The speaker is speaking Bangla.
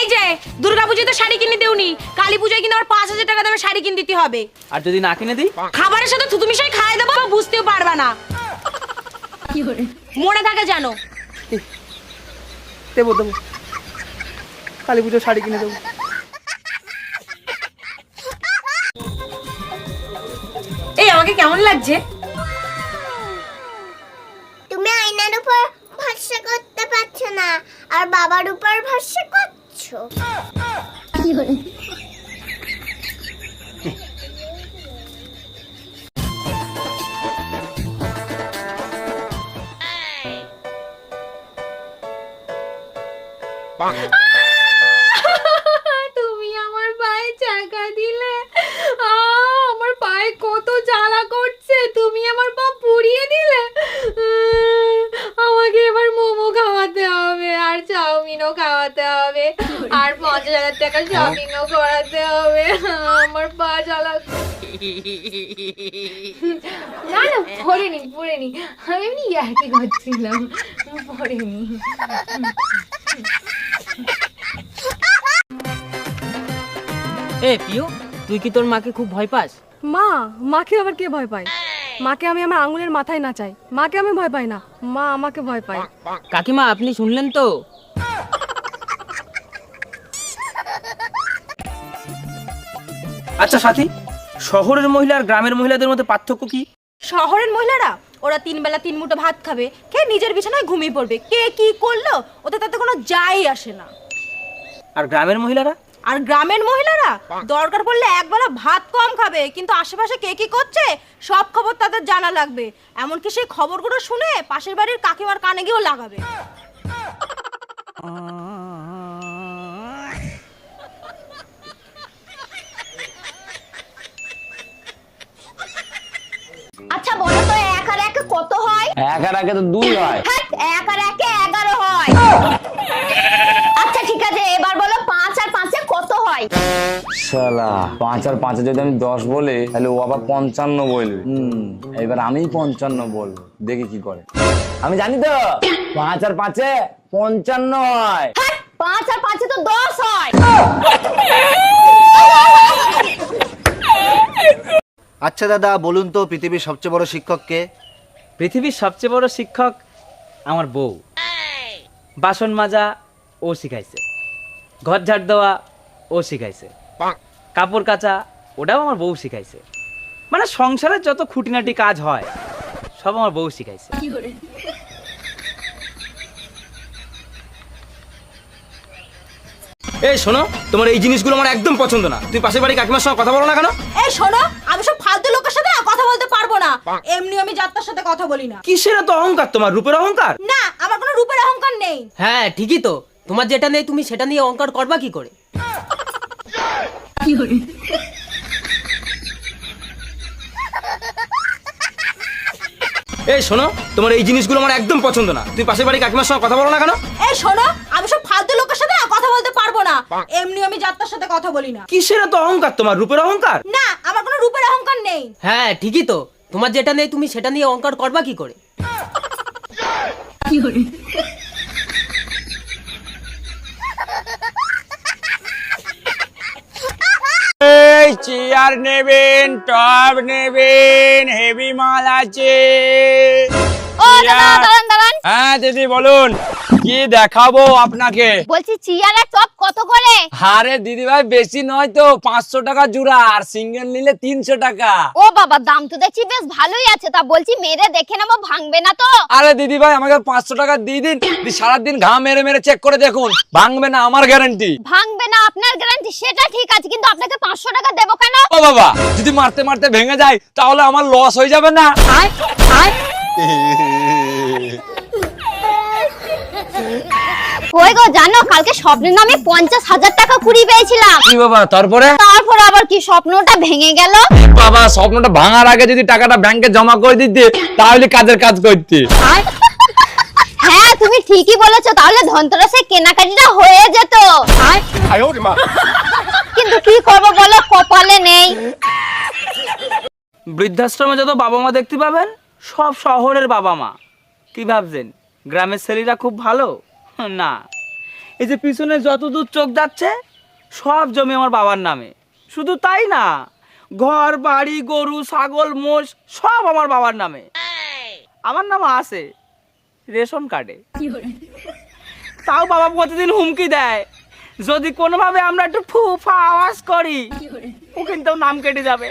এই যে দুর্গাপূজায় তো শাড়ি কিনে দেউনি, কালী পূজায় কিনে আমার 5000 টাকা দামের শাড়ি কিনে দিতে হবে। আর যদি না কিনে দিই? খাবারের সাথে থুতু মিশাই খাইয়ে দেবো, বুঝতেও পারবা না। মনে থাকে জানো। দেবো দেবো, কালী পুজোর শাড়ি কিনে দেবো। এই আমাকে কেমন লাগছে? তুমি আয়নার উপর ভরসা করতে পারছো না আর বাবার উপর ভরসা করছো। তুমি আমার পায়ে চাকা দিলে, আমার পায়ে কত জ্বালা করছে, তুমি আমার পা পুড়িয়ে দিলে। আমাকে এবার মোমো খাওয়াতে হবে, আর চাউমিনও খাওয়াতে হবে, আর 5000 টাকা শপিংও করাতে হবে। আমার পা জ্বালা। না না, পড়েনি পড়েনি, আমি এমনি ইয়ার্কি করছিলাম, পড়েনি। এ পিউ, তুই কি তোর মাকে খুব ভয় পাস? মা, মাকে আবার কে ভয় পায়? মাকে আমি আমার আঙুলের মাথায় নাচাই, মাকে আমি ভয় পাই না, মা আমাকে ভয় পায়। কাকিমা আপনি শুনলেন তো? আচ্ছা সাথী, শহরের মহিলা আর গ্রামের মহিলাদের মধ্যে পার্থক্য কি? শহরের মহিলারা ওরা 3 বেলা 3 মুঠো ভাত খাবে, খেয়ে নিজের বিছানায় ঘুমিয়ে পড়বে, কে কি করলো ওতে তাতে কোনো যায় আসে না। আর গ্রামের মহিলারা? আর গ্রামের মহিলারা দরকার পড়লে একবেলা ভাত কম খাবে, কিন্তু আশেপাশে কে কি করছে সব খবর তাদের জানা লাগবে, এমনকি সেই খবরগুলো শুনে পাশের বাড়ির কাকিমার কানে গিয়েও লাগাবে। আচ্ছা বলো তো 1 আর 1 কত হয়? 1 আর 1 তো 2 হয়। হ্যাঁ, 1 আর 1 11 হয়। আচ্ছা ঠিক আছে, এবার বলো 5 আর 5 কত হয়? শালা 5 আর 5 যদি আমি 10 বলি তাহলে ও আবার 55 বলবে। এবার আমি 55 বলবো, দেখি কি করে। আমি জানি তো 5 আর 5 55 হয়। 5 আর 5 তো 10 হয়। আচ্ছা দাদা বলুন তো পৃথিবীর সবচেয়ে বড় শিক্ষক কে? পৃথিবীর সবচেয়ে বড় শিক্ষক আমার বউ। বাসন মাজা ও শিখাইছে, ঘর ঝাড় দেওয়া ও শিখাইছে, কাপড় কাচা ওটাও আমার বউ শিখাইছে। মানে সংসারের যত খুঁটিনাটি কাজ হয় সব আমার বউ শিখাইছে। এই শোনো, তোমার এই জিনিসগুলো আমার একদম পছন্দ না। তুই পাশের বাড়ি কাকিমার সঙ্গে কথা বলো না কেন? এই শোনো, আমি সব ফালতু লোকের সাথে না কথা বলতে পারবো না, এমনি আমি যাত্রার সাথে কথা বলি না। কিসের এত অহংকার তোমার? রূপের অহংকার? না, আমার কোনো রূপের অহংকার নেই। হ্যাঁ ঠিকই তো, তোমার যেটা নেই তুমি সেটা নিয়ে অহংকার করবা কি করে? এই শোনো, তোমার এই জিনিসগুলো আমার একদম পছন্দ না। তুই পাশের বাড়ি কাকিমার সঙ্গে কথা বলো না কেন? এই শোনো, আমি সব ফালতু লোকের সাথে না কথা বলতে পারবো না, এমনি আমি যাত্রার সাথে কথা বলি না। কিসের এত অহংকার তোমার? রূপের অহংকার? না, আমার কোনো রূপের অহংকার নেই। হ্যাঁ ঠিকই তো, তোমার যেটা নেই তুমি সেটা নিয়ে অহংকার করবা কি করে? এই চেয়ার নেবেন, টব নেবেন, হেভি মাল আছে। ও দাদা দাঁড়ান দাঁড়ান, হ্যাঁ দিদি বলুন, কি দেখাবো আপনাকে? বলছি চেয়ার আর টপ কত করে? আরে দিদি ভাই বেশি নয় তো, 500 টাকা জোড়া, আর সিঙ্গেল নিলে 300 টাকা। ও বাবা, দাম তো দেখছি বেশ ভালোই আছে, তা বলছি মেরে দেখে নেবো, ভাঙবে না তো? আরে দিদি ভাই আমাকে 500 টাকা দিয়ে দিন, সারাদিন ঘাম মেরে মেরে চেক করে দেখুন, ভাঙবে না, আমার গ্যারান্টি। ভাঙবে না আপনার গ্যারান্টি, সেটা ঠিক আছে, কিন্তু আপনাকে 500 টাকা দেবো কেন? ও বাবা, যদি মারতে মারতে ভেঙে যায় তাহলে আমার লস হয়ে যাবে না? ওই গো, জানো কালকে স্বপ্নের নামে 50,000 টাকা কুড়িয়ে পেয়েছিলাম। কি বাবা, তারপরে? তারপর আবার কি স্বপ্নটা ভেঙে গেল? বাবা, স্বপ্নটা ভাঙার আগে যদি টাকাটা ব্যাংকে জমা করে দিতে তাহলে কাজের কাজ করতে। হ্যাঁ তুমি ঠিকই বলেছো, তাহলে ধনতেরাসে কেনাকাটিটা হয়ে যেত। কিন্তু কি করবো বলো, কপালে নেই। বৃদ্ধাশ্রমে যত বাবা মা দেখতে পাবেন সব শহরের বাবা মা। কি ভাবছেন গ্রামের ছেলেরা খুব ভালো? না, এই যে পিছনে যত দূর চোখ যাচ্ছে সব জমি আমার বাবার নামে। শুধু তাই না, ঘর বাড়ি গরু ছাগল মোষ সব আমার বাবার নামে। আমার নাম আছে রেশন কার্ডে। তাও বাবা প্রতিদিন হুমকি দেয়, যদি কোনোভাবে আমরা একটু ফু ফা আওয়াজ করি ও কিন্তু নাম কেটে যাবে।